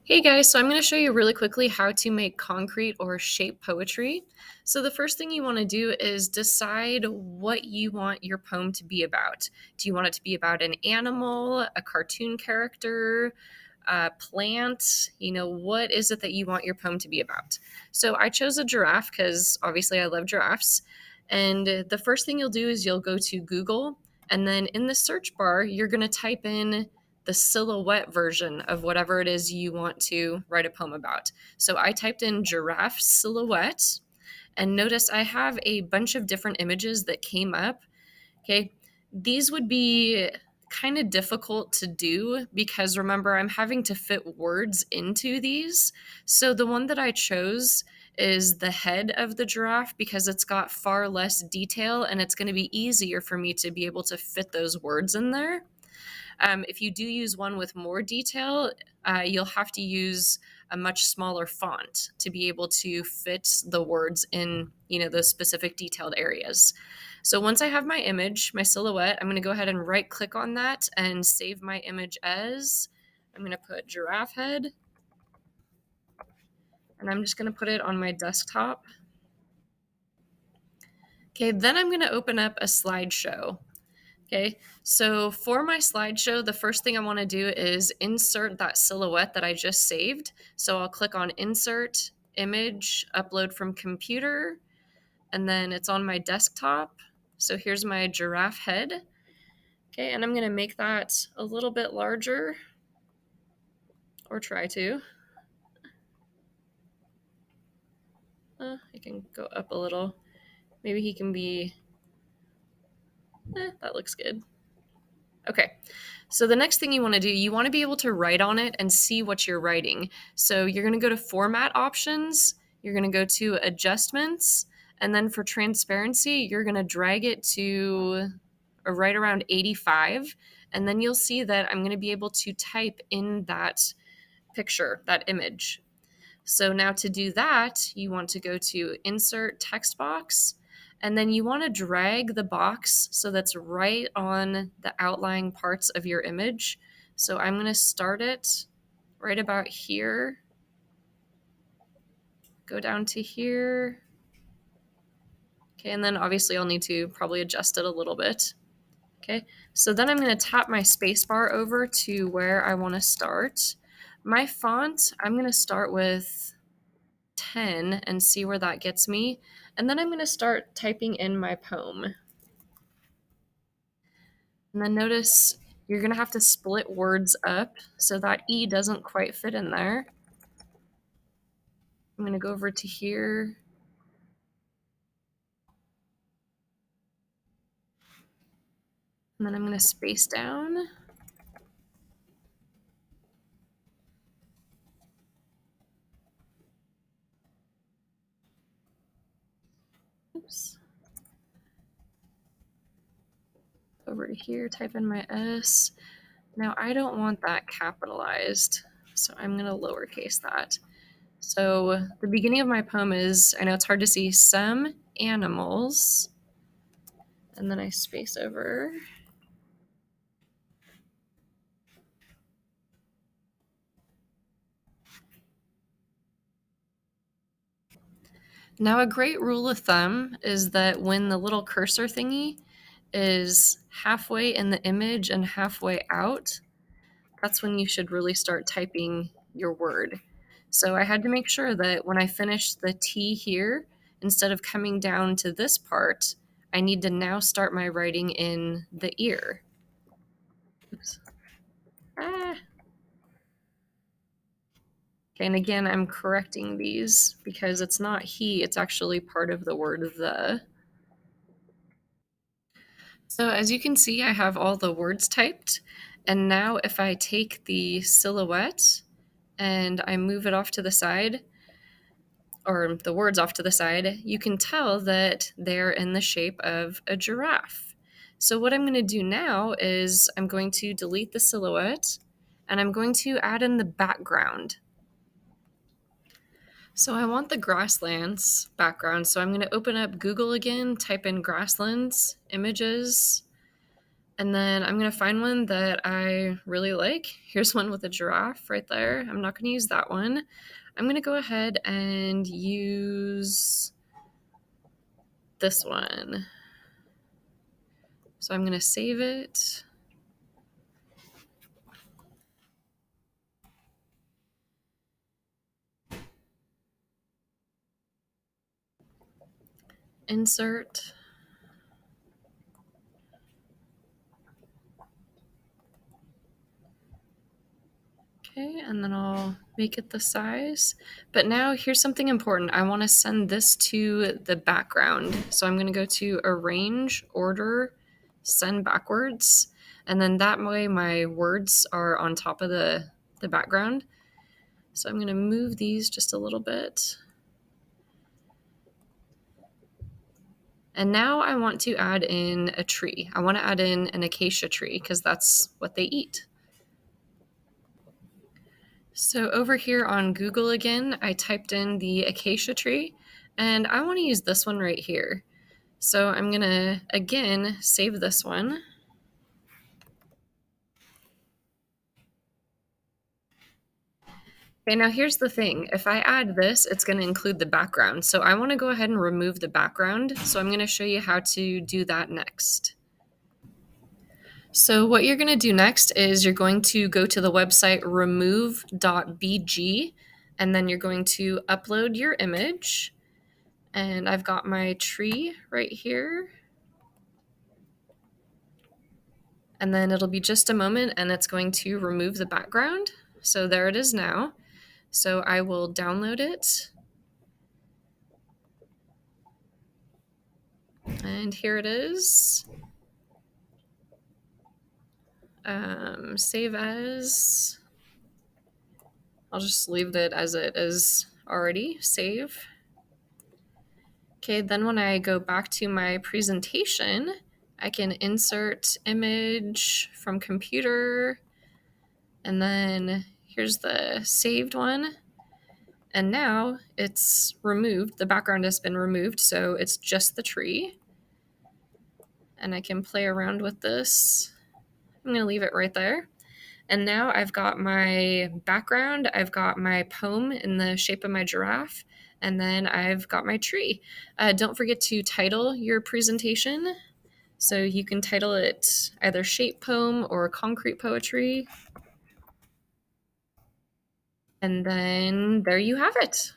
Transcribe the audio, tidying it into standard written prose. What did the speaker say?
Hey guys, so I'm going to show you really quickly how to make concrete or shape poetry. So the first thing you want to do is decide what you want your poem to be about. Do you want it to be about an animal, a cartoon character, a plant? What is it that you want your poem to be about? So I chose a giraffe because obviously I love giraffes. And the first thing you'll do is you'll go to Google, and then in the search bar, you're going to type in the silhouette version of whatever it is you want to write a poem about. So I typed in giraffe silhouette, and notice I have a bunch of different images that came up. Okay. These would be kind of difficult to do because remember, I'm having to fit words into these. So the one that I chose is the head of the giraffe because it's got far less detail and it's going to be easier for me to be able to fit those words in there. If you do use one with more detail, you'll have to use a much smaller font to be able to fit the words in, those specific detailed areas. So once I have my image, my silhouette, I'm going to go ahead and right click on that and save my image as. I'm going to put giraffe head, and I'm just going to put it on my desktop. Okay, then I'm going to open up a slideshow. Okay, so for my slideshow, the first thing I want to do is insert that silhouette that I just saved. So I'll click on Insert, Image, Upload from Computer, and then it's on my desktop. So here's my giraffe head. Okay, and I'm going to make that a little bit larger, or try to. I can go up a little. Maybe he can be, that looks good. Okay, so the next thing you want to do, you want to be able to write on it and see what you're writing. So you're going to go to Format Options, you're going to go to Adjustments, and then for transparency, you're going to drag it to right around 85, and then you'll see that I'm going to be able to type in that picture, that image. So now to do that, you want to go to Insert Text Box, and then you want to drag the box so that's right on the outlying parts of your image. So I'm going to start it right about here, go down to here. Okay, and then obviously I'll need to probably adjust it a little bit. Okay, so then I'm going to tap my spacebar over to where I want to start. My font, I'm going to start with 10 and see where that gets me. And then I'm going to start typing in my poem. And then notice you're going to have to split words up so that E doesn't quite fit in there. I'm going to go over to here. And then I'm going to space down. Oops. Over to here, type in my S. Now I don't want that capitalized, so I'm going to lowercase that. So the beginning of my poem is, I know it's hard to see, some animals, and then I space over. Now, a great rule of thumb is that when the little cursor thingy is halfway in the image and halfway out, that's when you should really start typing your word. So I had to make sure that when I finished the T here, instead of coming down to this part, I need to now start my writing in the ear. Oops. Ah. Okay, and again, I'm correcting these because it's not he, it's actually part of the word the. So as you can see, I have all the words typed. And now if I take the silhouette and I move it off to the side, or the words off to the side, you can tell that they're in the shape of a giraffe. So what I'm going to do now is I'm going to delete the silhouette and I'm going to add in the background. So I want the grasslands background. So I'm going to open up Google again, type in grasslands, images, And then I'm going to find one that I really like. Here's one with a giraffe right there. I'm not going to use that one. I'm going to go ahead and use this one. So I'm going to save it. Insert. Okay, and then I'll make it the size. But now here's something important. I want to send this to the background. So I'm going to go to Arrange, Order, Send Backwards. And then that way my words are on top of the background. So I'm going to move these just a little bit. And now I want to add in a tree. I want to add in an acacia tree because that's what they eat. So over here on Google again, I typed in the acacia tree and I want to use this one right here. So I'm going to, again, save this one. Okay, now here's the thing. If I add this, it's going to include the background. So I want to go ahead and remove the background. So I'm going to show you how to do that next. So what you're going to do next is you're going to go to the website remove.bg, and then you're going to upload your image. And I've got my tree right here. And then it'll be just a moment and it's going to remove the background. So there it is now. So I will download it. And here it is. Save as. I'll just leave it as it is already. Save. Okay, then when I go back to my presentation, I can insert image from computer. And then here's the saved one. And now it's removed. The background has been removed, so it's just the tree. And I can play around with this. I'm going to leave it right there. And now I've got my background, I've got my poem in the shape of my giraffe, and then I've got my tree. Don't forget to title your presentation. So you can title it either shape poem or concrete poetry. And then there you have it.